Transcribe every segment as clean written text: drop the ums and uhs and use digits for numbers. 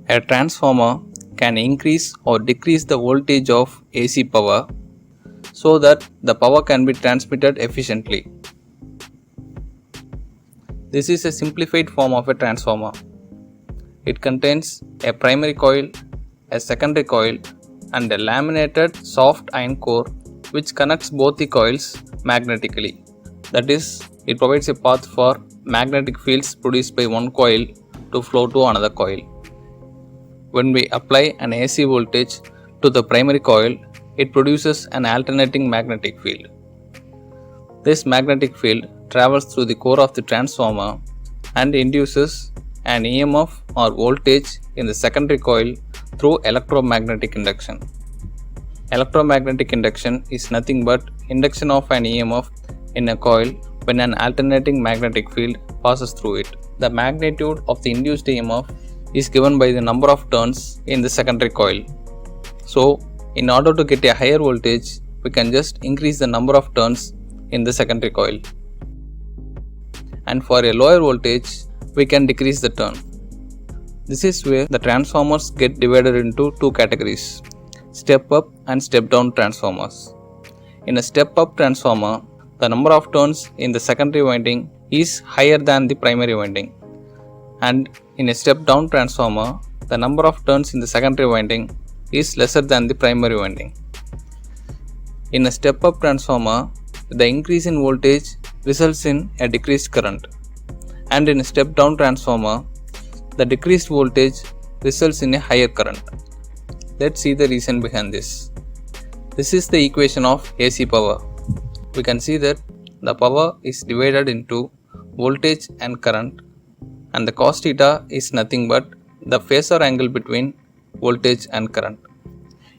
A transformer can increase or decrease the voltage of AC power so that the power can be transmitted efficiently. This is a simplified form of a transformer. It contains a primary coil, a secondary coil, and a laminated soft iron core which connects both the coils magnetically. That is, it provides a path for magnetic fields produced by one coil to flow to another coil. When we apply an AC voltage to the primary coil, it produces an alternating magnetic field. This magnetic field travels through the core of the transformer and induces an EMF or voltage in the secondary coil through electromagnetic induction. Electromagnetic induction is nothing but induction of an EMF in a coil when an alternating magnetic field passes through it. The magnitude of the induced EMF is given by the number of turns in the secondary coil. So, in order to get a higher voltage, we can just increase the number of turns in the secondary coil. And for a lower voltage, we can decrease the turn. This is where the transformers get divided into two categories: step up and step down transformers. In a step up transformer, the number of turns in the secondary winding is higher than the primary winding. And in a step down transformer, the number of turns in the secondary winding is lesser than the primary winding. In a step up transformer, the increase in voltage results in a decreased current, and in a step down transformer, the decreased voltage results in a higher current. Let's see the reason behind this. This is the equation of AC power. We can see that the power is divided into voltage and current, and the cos theta is nothing but the phasor angle between voltage and current.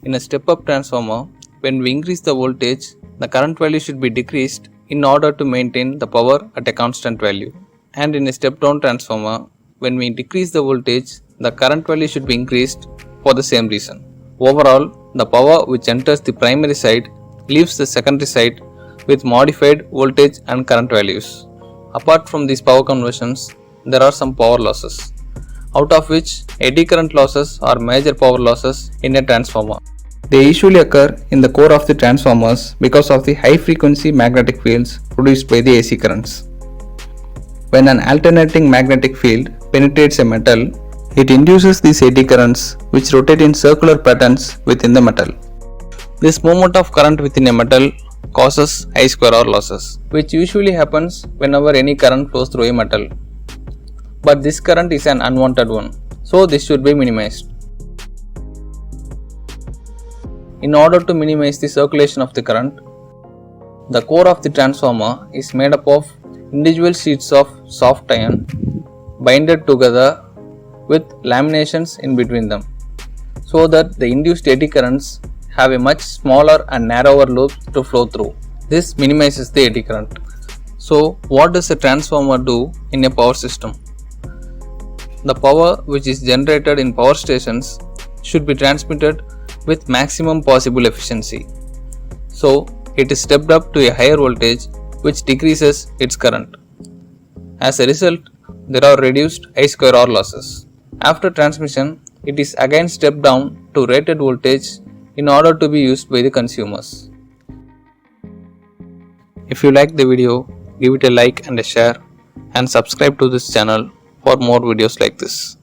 In a step up transformer, when we increase the voltage, the current value should be decreased in order to maintain the power at a constant value. And in a step down transformer, when we decrease the voltage, the current value should be increased for the same reason. Overall, the power which enters the primary side leaves the secondary side with modified voltage and current values. Apart from these power conversions, there are some power losses, out of which eddy current losses are major power losses in a transformer. They usually occur in the core of the transformers because of the high frequency magnetic fields produced by the AC currents. When an alternating magnetic field penetrates a metal, it induces these eddy currents which rotate in circular patterns within the metal. This movement of current within a metal causes I square R losses, which usually happens whenever any current flows through a metal. But this current is an unwanted one, so this should be minimized. In order to minimize the circulation of the current, the core of the transformer is made up of individual sheets of soft iron binded together with laminations in between them, so that the induced eddy currents have a much smaller and narrower loop to flow through. This minimizes the eddy current. So, what does a transformer do in a power system? The power which is generated in power stations should be transmitted with maximum possible efficiency. So, it is stepped up to a higher voltage which decreases its current. As a result, there are reduced I square R losses. After transmission, it is again stepped down to rated voltage in order to be used by the consumers. If you like the video, give it a like and a share, and subscribe to this channel for more videos like this.